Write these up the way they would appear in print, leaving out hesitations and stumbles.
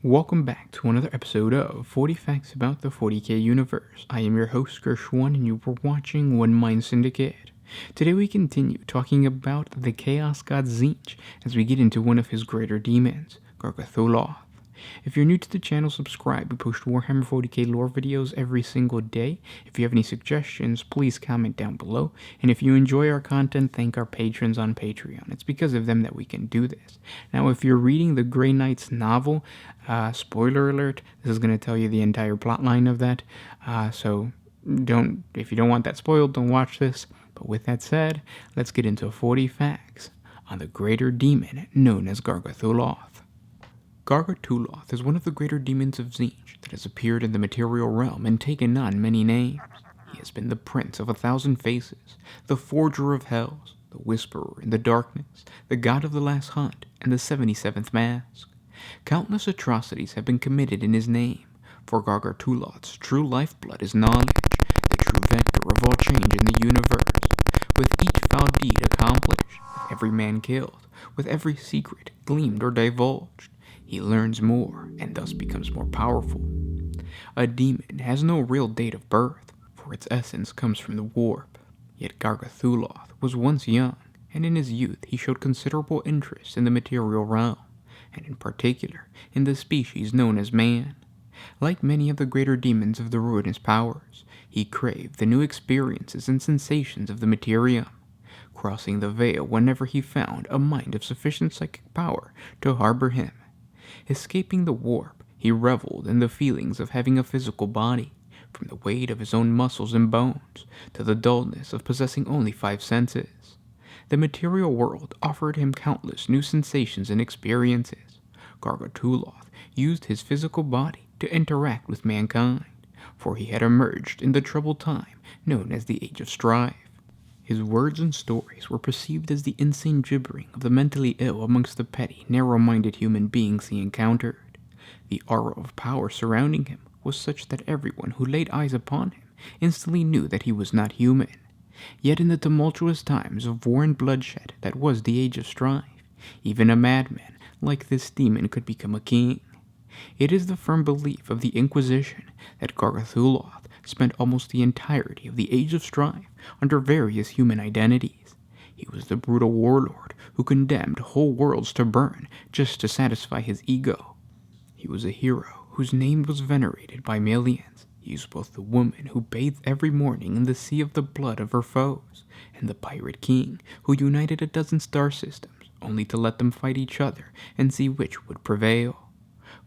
Welcome back to another episode of 40 Facts About the 40K Universe. I am your host, Gershwan, and you were watching OneMindSyndicate. Today we continue talking about the Chaos God Tzeentch as we get into one of his greater demons, Gargathuloth. If you're new to the channel, subscribe. We post Warhammer 40K lore videos every single day. If you have any suggestions, please comment down below. And if you enjoy our content, thank our patrons on Patreon. It's because of them that we can do this. Now, if you're reading the Grey Knight's novel, spoiler alert, this is going to tell you the entire plotline of that. So if you don't want that spoiled, don't watch this. But with that said, let's get into 40 facts on the greater demon known as Gargathuloth. Gargathuloth is one of the greater demons of Tzeentch that has appeared in the material realm and taken on many names. He has been the Prince of 1,000 Faces, the Forger of Hells, the Whisperer in the Darkness, the God of the Last Hunt, and the 77th Mask. Countless atrocities have been committed in his name, for Gargathuloth's true lifeblood is knowledge, the true vector of all change in the universe. With each foul deed accomplished, with every man killed, with every secret gleamed or divulged, he learns more, and thus becomes more powerful. A demon has no real date of birth, for its essence comes from the warp. Yet Gargathuloth was once young, and in his youth he showed considerable interest in the material realm, and in particular in the species known as man. Like many of the greater demons of the ruinous powers, he craved the new experiences and sensations of the materium, crossing the veil whenever he found a mind of sufficient psychic power to harbor him. Escaping the warp, he reveled in the feelings of having a physical body, from the weight of his own muscles and bones to the dullness of possessing only 5 senses. The material world offered him countless new sensations and experiences. Gargathuloth used his physical body to interact with mankind, for he had emerged in the troubled time known as the Age of Strife. His words and stories were perceived as the insane gibbering of the mentally ill amongst the petty, narrow-minded human beings he encountered. The aura of power surrounding him was such that everyone who laid eyes upon him instantly knew that he was not human. Yet in the tumultuous times of war and bloodshed that was the Age of Strife, even a madman like this demon could become a king. It is the firm belief of the Inquisition that Gargathuloth spent almost the entirety of the Age of Strife under various human identities. He was the brutal warlord who condemned whole worlds to burn just to satisfy his ego. He was a hero whose name was venerated by millions. He was both the woman who bathed every morning in the sea of the blood of her foes, and the pirate king who united a dozen star systems only to let them fight each other and see which would prevail.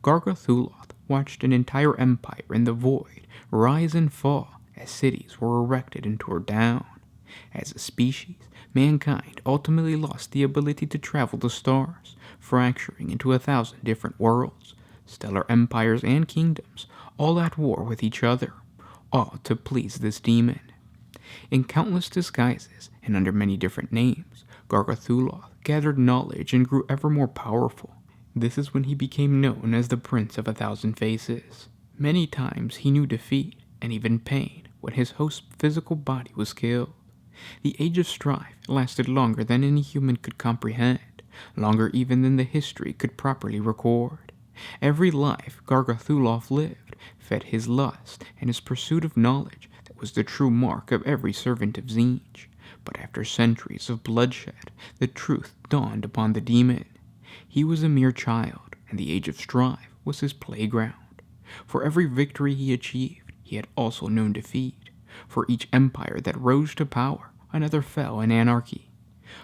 Gargathuloth watched an entire empire in the void rise and fall as cities were erected and tore down. As a species, mankind ultimately lost the ability to travel the stars, fracturing into 1,000 different worlds, stellar empires and kingdoms, all at war with each other, all to please this demon. In countless disguises and under many different names, Gargathuloth gathered knowledge and grew ever more powerful. This is when he became known as the Prince of 1,000 Faces. Many times he knew defeat and even pain when his host's physical body was killed. The Age of Strife lasted longer than any human could comprehend, longer even than the history could properly record. Every life Gargathuloth lived fed his lust and his pursuit of knowledge that was the true mark of every servant of Tzeentch. But after centuries of bloodshed, the truth dawned upon the demon. He was a mere child, and the Age of Strife was his playground. For every victory he achieved, he had also known defeat. For each empire that rose to power, another fell in anarchy.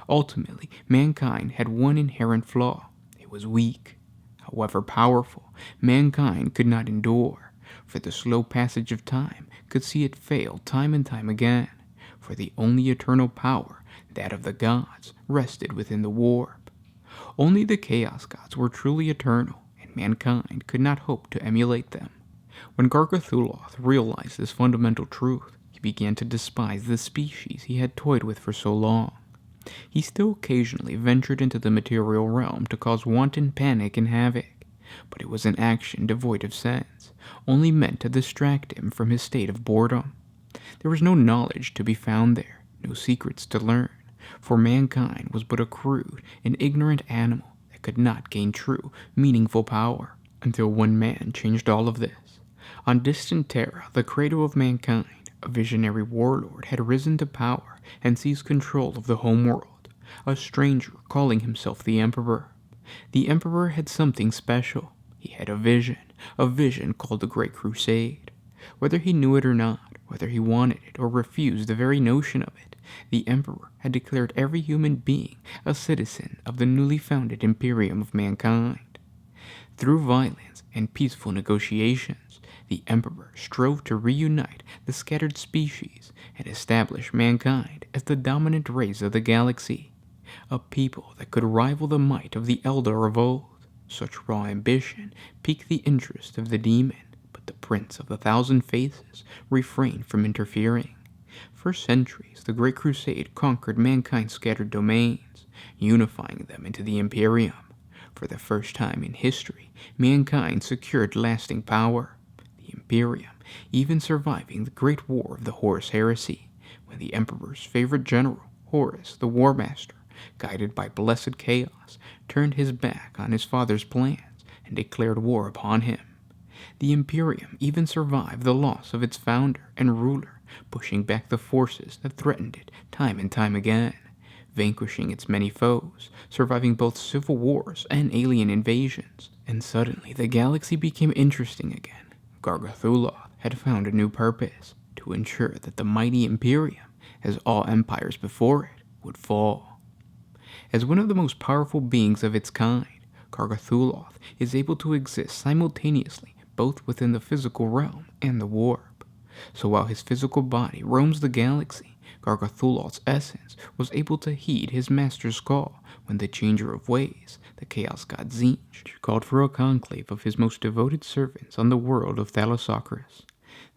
Ultimately, mankind had one inherent flaw. It was weak. However powerful, mankind could not endure, for the slow passage of time could see it fail time and time again. For the only eternal power, that of the gods, rested within the warp. Only the Chaos Gods were truly eternal, and mankind could not hope to emulate them. When Gargathuloth realized this fundamental truth, he began to despise the species he had toyed with for so long. He still occasionally ventured into the material realm to cause wanton panic and havoc, but it was an action devoid of sense, only meant to distract him from his state of boredom. There was no knowledge to be found there, no secrets to learn, for mankind was but a crude and ignorant animal that could not gain true, meaningful power. Until one man changed all of this. On distant Terra, the cradle of mankind, a visionary warlord had risen to power and seized control of the homeworld, a stranger calling himself the Emperor. The Emperor had something special. He had a vision called the Great Crusade. Whether he knew it or not, whether he wanted it or refused the very notion of it, the Emperor had declared every human being a citizen of the newly founded imperium of mankind. Through violence and peaceful negotiations, the Emperor strove to reunite the scattered species and establish mankind as the dominant race of the galaxy, a people that could rival the might of the Elder of old. Such raw ambition piqued the interest of the demon, but the Prince of the Thousand Faces refrained from interfering. For centuries, the Great Crusade conquered mankind's scattered domains, unifying them into the Imperium. For the first time in history, mankind secured lasting power. The Imperium even surviving the Great War of the Horus Heresy, when the Emperor's favorite general, Horus the War Master, guided by blessed chaos, turned his back on his father's plans and declared war upon him. The Imperium even survived the loss of its founder and ruler, pushing back the forces that threatened it time and time again, vanquishing its many foes, surviving both civil wars and alien invasions. And suddenly the galaxy became interesting again. Gargathuloth had found a new purpose, to ensure that the mighty Imperium, as all empires before it, would fall. As one of the most powerful beings of its kind, Gargathuloth is able to exist simultaneously both within the physical realm and the warp. So while his physical body roams the galaxy, Gargathuloth's essence was able to heed his master's call when the Changer of Ways, the Chaos God Tzeentch, called for a conclave of his most devoted servants on the world of Thalassocris.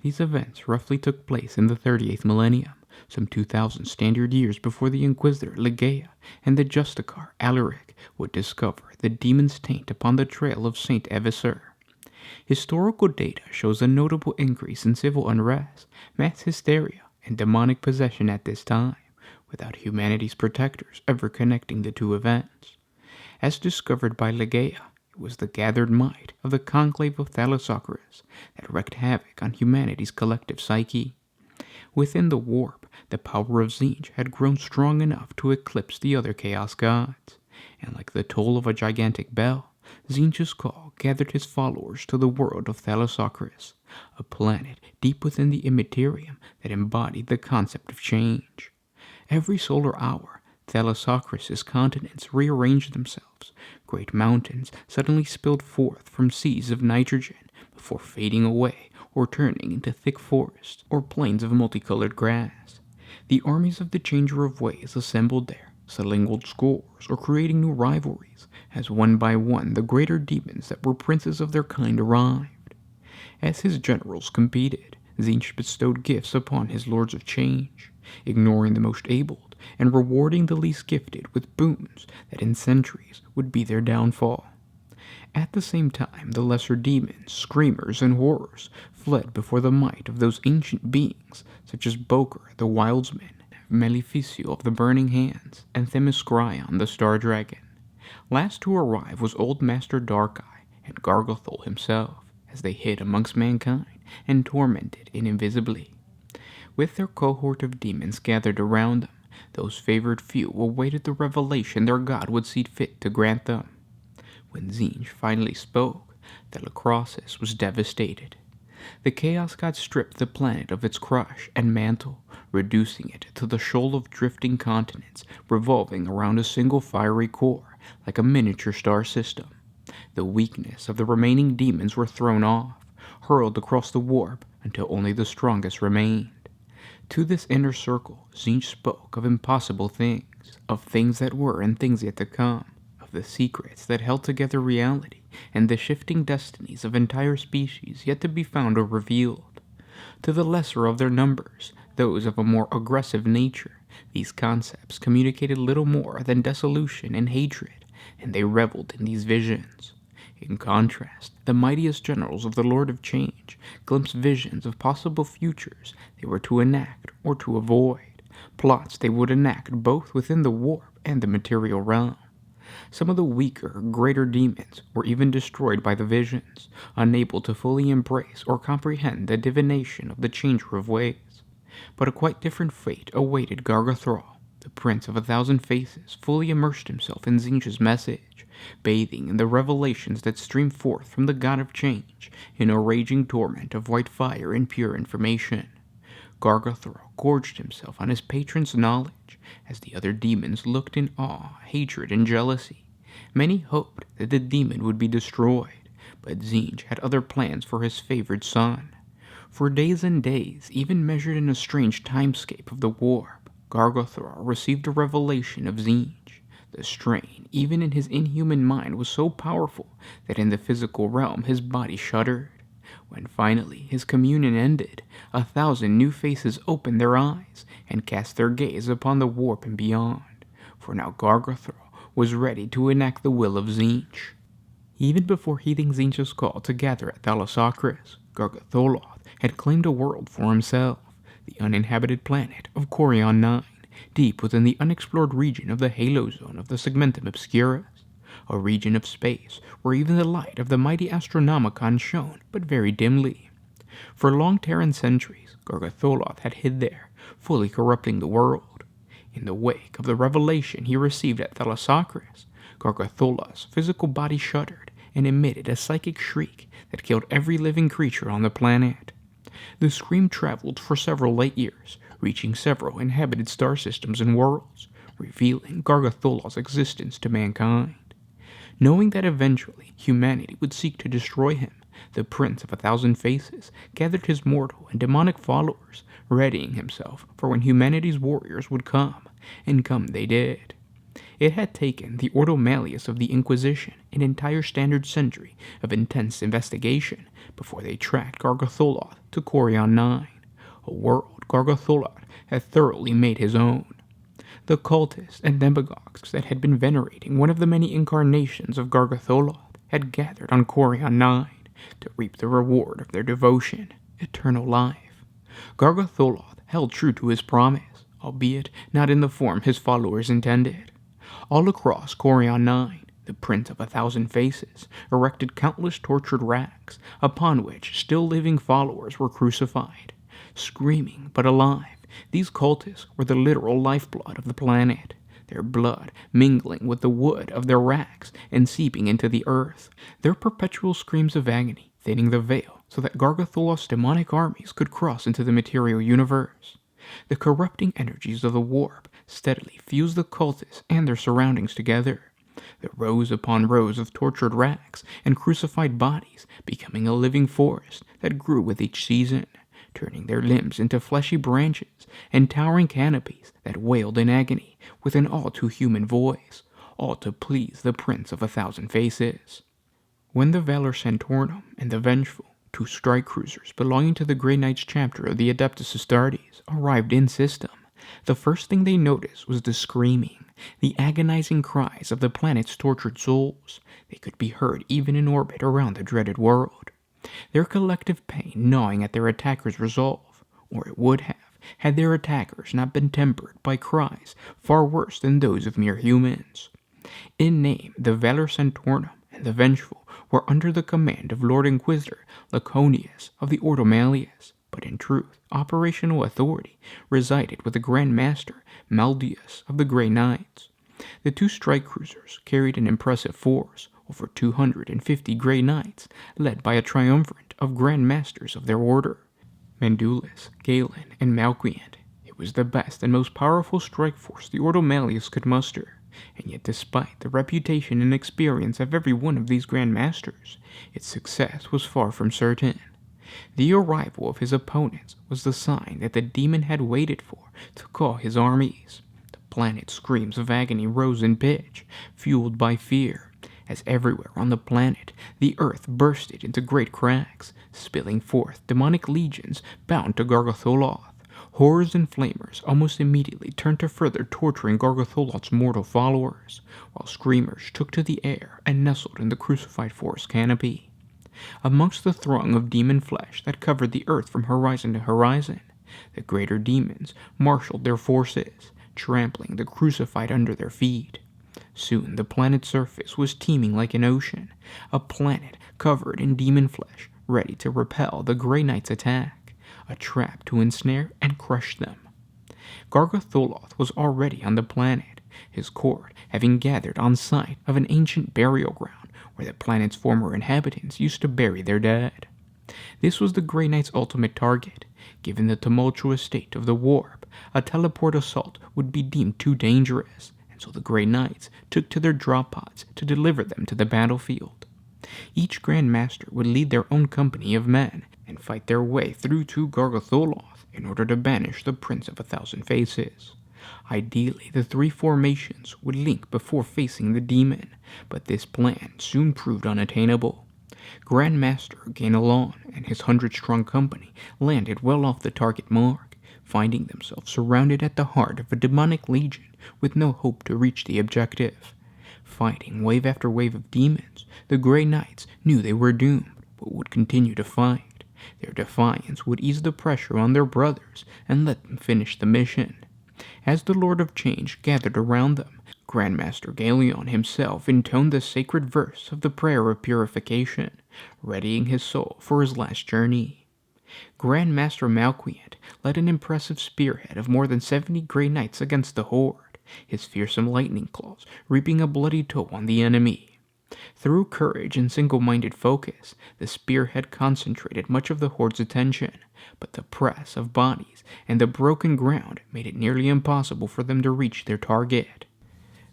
These events roughly took place in the 38th millennium, some 2,000 standard years before the Inquisitor Ligeia and the Justicar Alaric would discover the demon's taint upon the trail of Saint Evisur. Historical data shows a notable increase in civil unrest, mass hysteria, and demonic possession at this time, without humanity's protectors ever connecting the two events. As discovered by Ligeia, it was the gathered might of the conclave of Thalassocris that wreaked havoc on humanity's collective psyche. Within the warp, the power of Tzeentch had grown strong enough to eclipse the other chaos gods, and like the toll of a gigantic bell, Tzeentch's call gathered his followers to the world of Thalassocris, a planet deep within the immaterium that embodied the concept of change. Every solar hour, Thalassocris' continents rearranged themselves. Great mountains suddenly spilled forth from seas of nitrogen before fading away or turning into thick forests or plains of multicolored grass. The armies of the Changer of Ways assembled there, settling old scores or creating new rivalries, as one by one the greater demons that were princes of their kind arrived. As his generals competed, Tzeentch bestowed gifts upon his lords of change, ignoring the most abled and rewarding the least gifted with boons that in centuries would be their downfall. At the same time, the lesser demons, screamers, and horrors fled before the might of those ancient beings, such as Boker the Wildsman, Maleficio of the Burning Hands, and Themyscrion the Star Dragon. Last to arrive was Old Master Darkeye and Gargathul himself, as they hid amongst mankind and tormented it invisibly. With their cohort of demons gathered around them, those favored few awaited the revelation their god would see fit to grant them. When Tzeentch finally spoke, Thalassocris was devastated. The Chaos God stripped the planet of its crush and mantle, reducing it to the shoal of drifting continents revolving around a single fiery core like a miniature star system. The weakness of the remaining demons were thrown off, hurled across the warp until only the strongest remained. To this inner circle, Tzeentch spoke of impossible things, of things that were and things yet to come, of the secrets that held together reality and the shifting destinies of entire species yet to be found or revealed. To the lesser of their numbers, those of a more aggressive nature, these concepts communicated little more than dissolution and hatred, and they reveled in these visions. In contrast, the mightiest generals of the Lord of Change glimpsed visions of possible futures they were to enact or to avoid, plots they would enact both within the warp and the material realm. Some of the weaker, greater demons were even destroyed by the visions, unable to fully embrace or comprehend the divination of the Changer of Ways. But a quite different fate awaited Gargathol. The Prince of 1,000 Faces fully immersed himself in Tzeentch's message, bathing in the revelations that streamed forth from the God of Change in a raging torrent of white fire and pure information. Gargathol gorged himself on his patron's knowledge, as the other demons looked in awe, hatred, and jealousy. Many hoped that the demon would be destroyed, but Tzeentch had other plans for his favored son. For days and days, even measured in a strange timescape of the warp, Gargathol received a revelation of Tzeentch. The strain, even in his inhuman mind, was so powerful that in the physical realm his body shuddered. When finally his communion ended, 1,000 new faces opened their eyes and cast their gaze upon the warp and beyond. For now Gargathol was ready to enact the will of Tzeentch. Even before heeding Tzeentch's call to gather at Thalassocris, Gargathol had claimed a world for himself, the uninhabited planet of Coria 9, deep within the unexplored region of the halo zone of the Segmentum Obscurus, a region of space where even the light of the mighty Astronomicon shone but very dimly. For long Terran centuries, Gargathol had hid there, fully corrupting the world. In the wake of the revelation he received at Thalassocris, Gargathol's physical body shuddered and emitted a psychic shriek that killed every living creature on the planet. The scream traveled for several light years, reaching several inhabited star systems and worlds, revealing Gargathol's existence to mankind. Knowing that eventually humanity would seek to destroy him, the Prince of 1,000 Faces gathered his mortal and demonic followers, readying himself for when humanity's warriors would come, and come they did. It had taken the Ordo Malleus of the Inquisition an entire standard century of intense investigation before they tracked Gargathol to Coria 9, a world Gargathol had thoroughly made his own. The cultists and demagogues that had been venerating one of the many incarnations of Gargathol had gathered on Coria 9 to reap the reward of their devotion, eternal life. Gargathol held true to his promise, albeit not in the form his followers intended. All across Coria 9, the Prince of 1,000 Faces erected countless tortured racks, upon which still living followers were crucified. Screaming but alive, these cultists were the literal lifeblood of the planet, their blood mingling with the wood of their racks and seeping into the earth, their perpetual screams of agony thinning the veil so that Gargathol's demonic armies could cross into the material universe. The corrupting energies of the warp steadily fused the cultists and their surroundings together, the rows upon rows of tortured racks and crucified bodies becoming a living forest that grew with each season, turning their limbs into fleshy branches and towering canopies that wailed in agony with an all-too-human voice, all to please the Prince of 1,000 Faces. When the Valor Santornum and the Vengeful, two strike cruisers belonging to the Grey Knights chapter of the Adeptus Astartes, arrived in system, the first thing they noticed was the screaming, the agonizing cries of the planet's tortured souls. They could be heard even in orbit around the dreaded world, their collective pain gnawing at their attackers' resolve, or it would have, had their attackers not been tempered by cries far worse than those of mere humans. In name, the Valor Santornum and the Vengeful were under the command of Lord Inquisitor Laconius of the Ordo Malleus, but in truth, operational authority resided with the Grand Master Maldius of the Grey Knights. The two strike cruisers carried an impressive force, over 250 Grey Knights, led by a triumvirate of Grand Masters of their order, Mandulus, Galen, and Malquiant. It was the best and most powerful strike force the Ordo Malleus could muster, and yet despite the reputation and experience of every one of these Grand Masters, its success was far from certain. The arrival of his opponents was the sign that the demon had waited for to call his armies. The planet's screams of agony rose in pitch, fueled by fear, as everywhere on the planet the earth bursted into great cracks, spilling forth demonic legions bound to Gargathol. Horrors and flamers almost immediately turned to further torturing Gargathol's mortal followers, while screamers took to the air and nestled in the crucified forest canopy. Amongst the throng of demon flesh that covered the earth from horizon to horizon, the greater demons marshaled their forces, trampling the crucified under their feet. Soon the planet's surface was teeming like an ocean, a planet covered in demon flesh, ready to repel the Grey Knight's attack, a trap to ensnare and crush them. Gargatholoth was already on the planet, his court having gathered on site of an ancient burial ground where the planet's former inhabitants used to bury their dead. This was the Grey Knight's ultimate target. Given the tumultuous state of the warp, a teleport assault would be deemed too dangerous, and so the Grey Knights took to their drop pods to deliver them to the battlefield. Each Grand Master would lead their own company of men and fight their way through to Gargatholoth in order to banish the Prince of 1,000 Faces. Ideally, the three formations would link before facing the demon, but this plan soon proved unattainable. Grandmaster Ganelon and his 100-strong company landed well off the target mark, finding themselves surrounded at the heart of a demonic legion with no hope to reach the objective. Fighting wave after wave of demons, the Grey Knights knew they were doomed, but would continue to fight. Their defiance would ease the pressure on their brothers and let them finish the mission. As the Lord of Change gathered around them, Grandmaster Galeon himself intoned the sacred verse of the prayer of purification, readying his soul for his last journey. Grandmaster Malquiant led an impressive spearhead of more than 70 Grey Knights against the horde, his fearsome lightning claws reaping a bloody toll on the enemy. Through courage and single-minded focus, the spearhead concentrated much of the horde's attention, but the press of bodies and the broken ground made it nearly impossible for them to reach their target.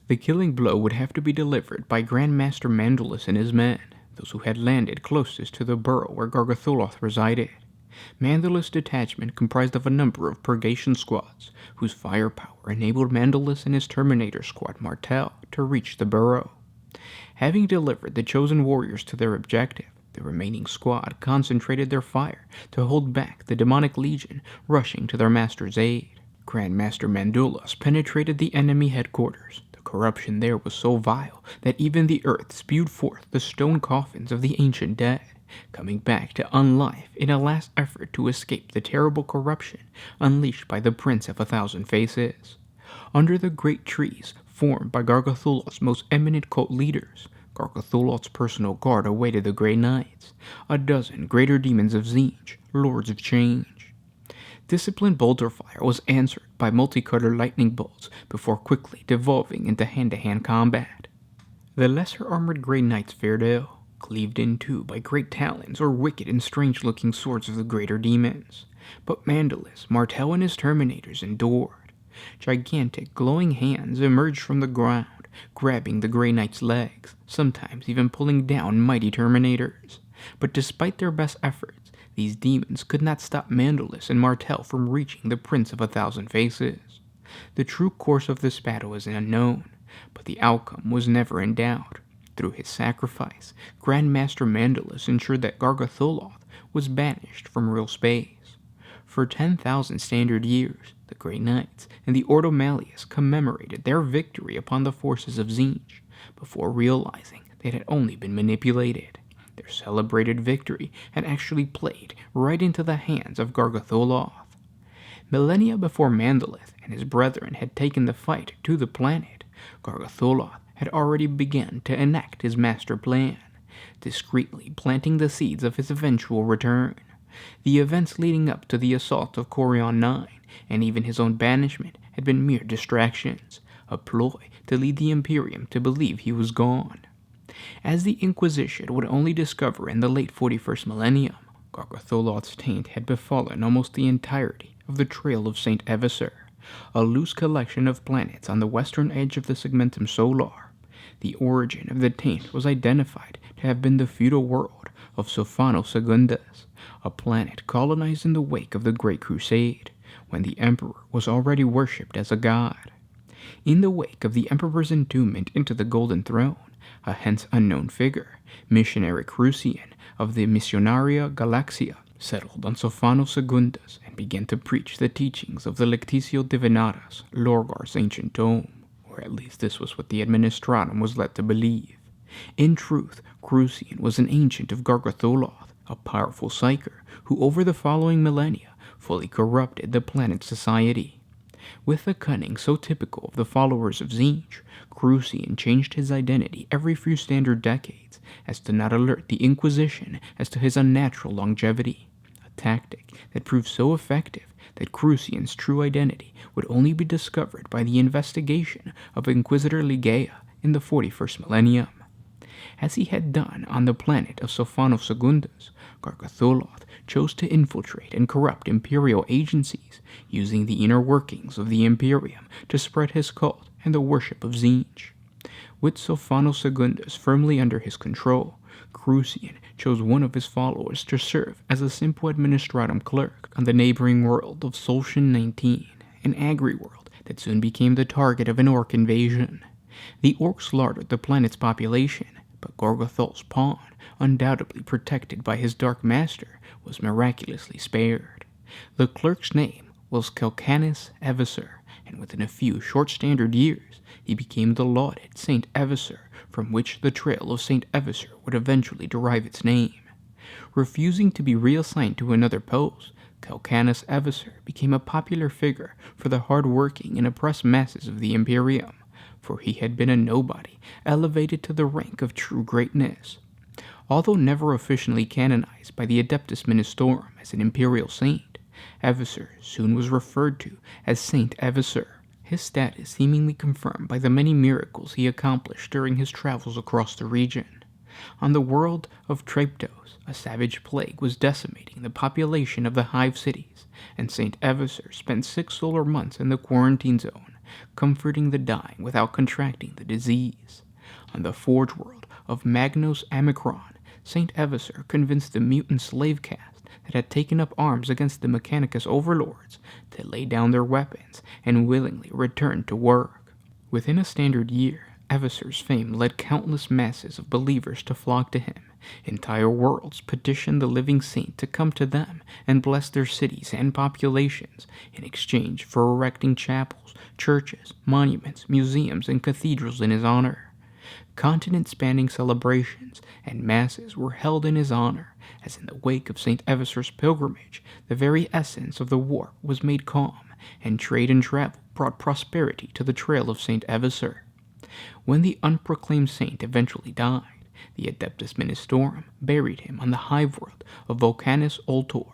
The killing blow would have to be delivered by Grandmaster Mandalus and his men, those who had landed closest to the burrow where Gargatholoth resided. Mandalus' detachment comprised of a number of purgation squads, whose firepower enabled Mandalus and his Terminator squad Martel to reach the burrow. Having delivered the chosen warriors to their objective, the remaining squad concentrated their fire to hold back the demonic legion rushing to their master's aid. Grandmaster Mandulus penetrated the enemy headquarters. The corruption there was so vile that even the earth spewed forth the stone coffins of the ancient dead, coming back to unlife in a last effort to escape the terrible corruption unleashed by the Prince of 1,000 Faces. Under the great trees formed by Gargatholoth's most eminent cult leaders, Gargatholoth's personal guard awaited the Grey Knights, a dozen greater demons of Tzeentch, Lords of Change. Disciplined bolter fire was answered by multicolor lightning bolts before quickly devolving into hand-to-hand combat. The lesser-armored Grey Knights fared ill, cleaved in two by great talons or wicked and strange-looking swords of the greater demons. But Mandalus, Martel, and his Terminators endured. Gigantic, glowing hands emerged from the ground, grabbing the Grey Knight's legs, sometimes even pulling down mighty Terminators. But despite their best efforts, these demons could not stop Mandalus and Martel from reaching the Prince of 1,000 Faces. The true course of this battle is unknown, but the outcome was never in doubt. Through his sacrifice, Grandmaster Mandalus ensured that Gargatholoth was banished from real space. For 10,000 standard years, the Grey Knights and the Ordo Malleus commemorated their victory upon the forces of Tzeentch, before realizing they had only been manipulated. Their celebrated victory had actually played right into the hands of Gargatholoth. Millennia before Mandalus and his brethren had taken the fight to the planet, Gargatholoth had already begun to enact his master plan, discreetly planting the seeds of his eventual return. The events leading up to the assault of Coria 9 and even his own banishment had been mere distractions, a ploy to lead the Imperium to believe he was gone. As the Inquisition would only discover in the late 41st millennium, Gargatholoth's taint had befallen almost the entirety of the Trail of St. Evasir, a loose collection of planets on the western edge of the Segmentum Solar. The origin of the taint was identified to have been the feudal world of Sofano Secundus, a planet colonized in the wake of the Great Crusade, when the Emperor was already worshipped as a god. In the wake of the Emperor's entombment into the Golden Throne, a hence unknown figure, missionary Crucian of the Missionaria Galaxia, settled on Sofano Secundus and began to preach the teachings of the Lectitio Divinatus, Lorgar's ancient tome, or at least this was what the Administratum was led to believe. In truth, Crucian was an ancient of Gargatholoth, a powerful psyker who over the following millennia fully corrupted the planet's society. With a cunning so typical of the followers of Tzeentch, Crucian changed his identity every few standard decades as to not alert the Inquisition as to his unnatural longevity, a tactic that proved so effective that Crucian's true identity would only be discovered by the investigation of Inquisitor Ligeia in the 41st millennium. As he had done on the planet of Sophanos Secundus, Gargatholoth chose to infiltrate and corrupt imperial agencies, using the inner workings of the Imperium to spread his cult and the worship of Tzeentch. With Sophanos Secundus firmly under his control, Crucian chose one of his followers to serve as a simple administratum clerk on the neighboring world of Solshan 19, an agri-world that soon became the target of an orc invasion. The orcs slaughtered the planet's population, but Gorgothol's pawn, undoubtedly protected by his Dark Master, was miraculously spared. The clerk's name was Kelcanis Evisur, and within a few short standard years, he became the lauded Saint Evisur, from which the trail of Saint Evisur would eventually derive its name. Refusing to be reassigned to another post, Kelcanis Evisur became a popular figure for the hard-working and oppressed masses of the Imperium, for he had been a nobody, elevated to the rank of true greatness. Although never officially canonized by the Adeptus Ministorum as an imperial saint, Evisur soon was referred to as Saint Evisur, his status seemingly confirmed by the many miracles he accomplished during his travels across the region. On the world of Traptos, a savage plague was decimating the population of the hive cities, and Saint Evisur spent 6 solar months in the quarantine zone, comforting the dying without contracting the disease. On the forge world of Magnos Amicron, Saint Evisur convinced the mutant slave caste that had taken up arms against the Mechanicus overlords to lay down their weapons and willingly return to work. Within a standard year, Evisur's fame led countless masses of believers to flock to him. Entire worlds petitioned the living saint to come to them and bless their cities and populations in exchange for erecting chapels, churches, monuments, museums, and cathedrals in his honor. Continent-spanning celebrations and masses were held in his honor, as in the wake of St. Evisur's pilgrimage, the very essence of the war was made calm, and trade and travel brought prosperity to the trail of St. Evisur. When the unproclaimed saint eventually died, the Adeptus Ministorum buried him on the hive world of Volcanus Ultor,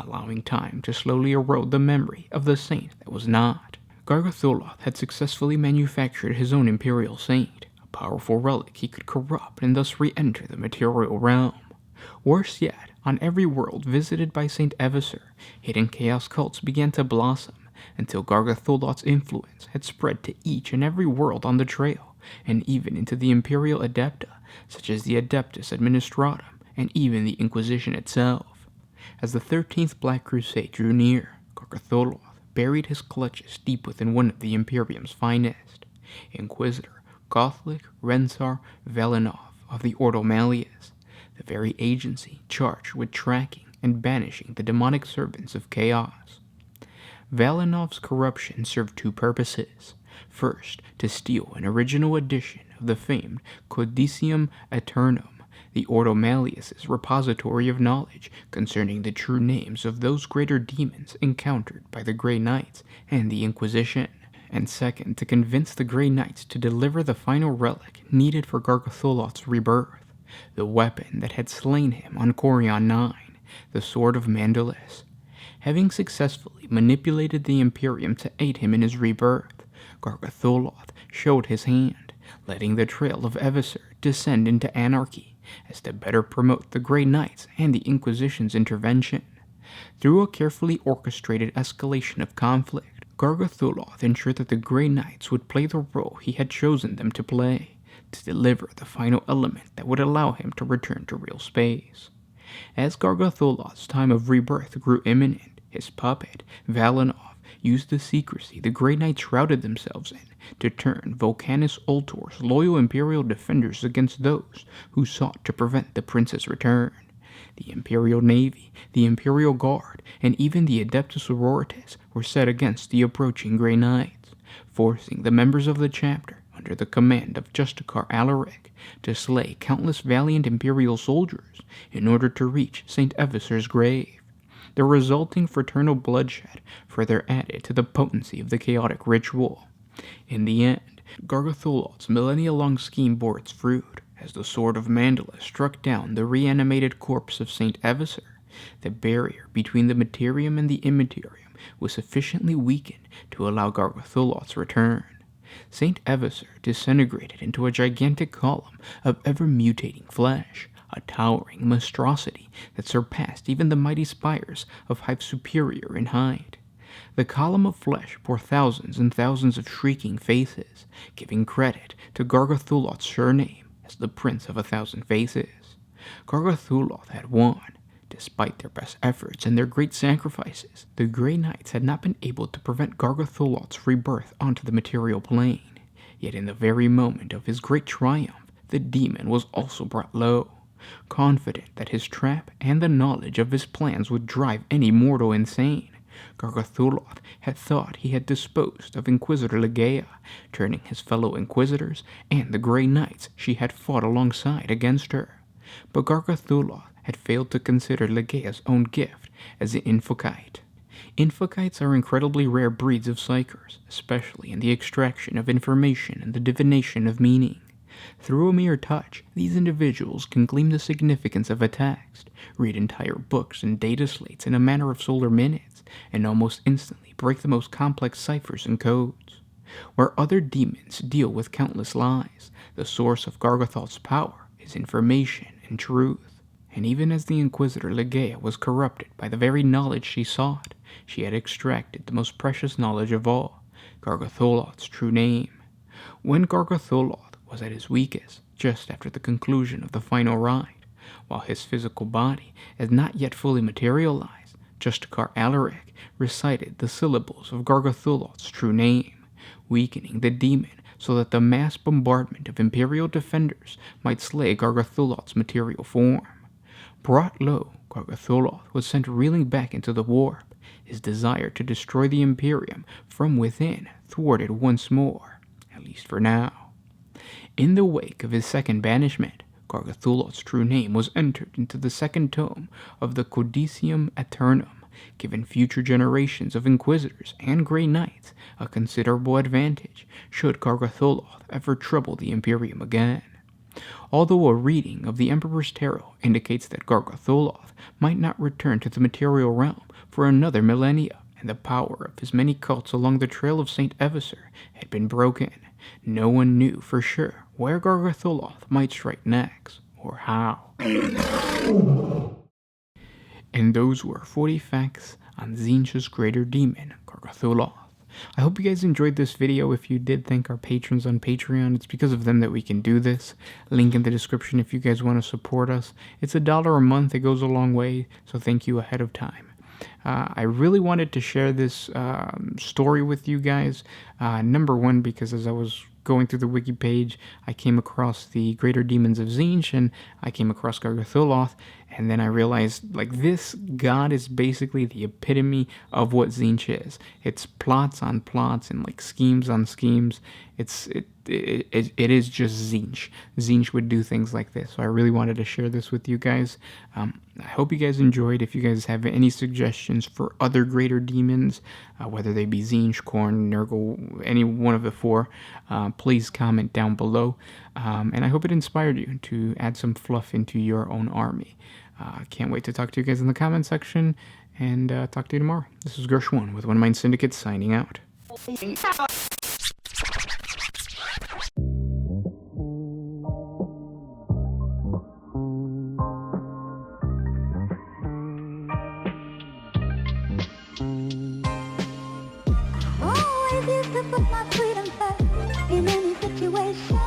allowing time to slowly erode the memory of the saint that was not. Gargatholoth had successfully manufactured his own imperial saint, a powerful relic he could corrupt and thus re-enter the material realm. Worse yet, on every world visited by St. Evisur, hidden chaos cults began to blossom, until Gargatholoth's influence had spread to each and every world on the trail, and even into the Imperial Adepta, such as the Adeptus Administratum, and even the Inquisition itself. As the 13th Black Crusade drew near, Gargatholoth buried his clutches deep within one of the Imperium's finest, Inquisitor Gothlic Rensar Velinov of the Ordo Malleus, the very agency charged with tracking and banishing the demonic servants of chaos. Valinov's corruption served 2 purposes. First, to steal an original edition of the famed Codicium Aeternum, the Ordo Malleus's repository of knowledge concerning the true names of those greater demons encountered by the Grey Knights and the Inquisition. And second, to convince the Grey Knights to deliver the final relic needed for Gargatholoth's rebirth, the weapon that had slain him on Coria 9, the Sword of Mandalus. Having successfully manipulated the Imperium to aid him in his rebirth, Gargatholoth showed his hand, letting the trail of Evisur descend into anarchy, as to better promote the Grey Knights and the Inquisition's intervention. Through a carefully orchestrated escalation of conflict, Gargatholoth ensured that the Grey Knights would play the role he had chosen them to play, to deliver the final element that would allow him to return to real space. As Gargatholoth's time of rebirth grew imminent, his puppet, Valinov, used the secrecy the Grey Knights shrouded themselves in to turn Volcanus Ultor's loyal Imperial defenders against those who sought to prevent the Prince's return. The Imperial Navy, the Imperial Guard, and even the Adeptus Sororitas were set against the approaching Grey Knights, forcing the members of the chapter, under the command of Justicar Alaric, to slay countless valiant Imperial soldiers in order to reach St. Evisur's grave. the resulting fraternal bloodshed further added to the potency of the chaotic ritual. In the end, Gargotholot's millennia-long scheme bore its fruit, as the sword of Mandala struck down the reanimated corpse of Saint Evasor. The barrier between the materium and the immaterium was sufficiently weakened to allow Gargotholot's return. Saint Evasor disintegrated into a gigantic column of ever-mutating flesh, a towering monstrosity that surpassed even the mighty spires of Hive Superior in height. The column of flesh bore thousands and thousands of shrieking faces, giving credit to Gargotholot's surname as the Prince of 1,000 Faces. Gargothuloth had won. Despite their best efforts and their great sacrifices, the Grey Knights had not been able to prevent Gargotholot's rebirth onto the material plane. Yet in the very moment of his great triumph, the demon was also brought low. Confident that his trap and the knowledge of his plans would drive any mortal insane, Gargothuloth had thought he had disposed of Inquisitor Legaia, turning his fellow Inquisitors and the Grey Knights she had fought alongside against her. But Gargothuloth had failed to consider Legaia's own gift as an Infokite. Infokites are incredibly rare breeds of psychers, especially in the extraction of information and the divination of meaning. Through a mere touch, these individuals can glean the significance of a text, read entire books and data slates in a matter of solar minutes, and almost instantly break the most complex ciphers and codes. Where other demons deal with countless lies, the source of Gargothol's power is information and truth. And even as the Inquisitor Legaia was corrupted by the very knowledge she sought, she had extracted the most precious knowledge of all, Gargotholot's true name. When Gargotholoth was at his weakest, just after the conclusion of the final ride, while his physical body had not yet fully materialized, Justikar Alaric recited the syllables of Gargotholot's true name, weakening the demon so that the mass bombardment of Imperial defenders might slay Gargotholot's material form. Brought low, Gargotholoth was sent reeling back into the warp, his desire to destroy the Imperium from within thwarted once more, at least for now. In the wake of his second banishment, Gargotholot's true name was entered into the second tome of the Codicium Aeternum, giving future generations of Inquisitors and Grey Knights a considerable advantage should Gargotholoth ever trouble the Imperium again. Although a reading of the Emperor's Tarot indicates that Gargotholoth might not return to the material realm for another millennia, and the power of his many cults along the trail of Saint Evasor had been broken, no one knew for sure where Gargotholoth might strike next, or how. And those were 40 facts on Tzeentch's greater demon, Gargotholoth. I hope you guys enjoyed this video. If you did, thank our patrons on Patreon. It's because of them that we can do this. Link in the description if you guys want to support us. It's $1 a month. It goes a long way, so thank you ahead of time. I really wanted to share this story with you guys. Number one, because as I was going through the wiki page, I came across the Greater Demons of Tzeentch, and I came across Gargotholoth, and then I realized, like, this god is basically the epitome of what Tzeentch is. It's plots on plots and, like, schemes on schemes. It is just Tzeentch. Tzeentch would do things like this, so I really wanted to share this with you guys. I hope you guys enjoyed. If you guys have any suggestions for other greater demons, whether they be Tzeentch, Khorne, Nurgle, any one of the four, please comment down below. And I hope it inspired you to add some fluff into your own army. Can't wait to talk to you guys in the comment section, and talk to you tomorrow. This is Gershwan with OneMindSyndicate signing out. Always used to put my freedom first in any situation.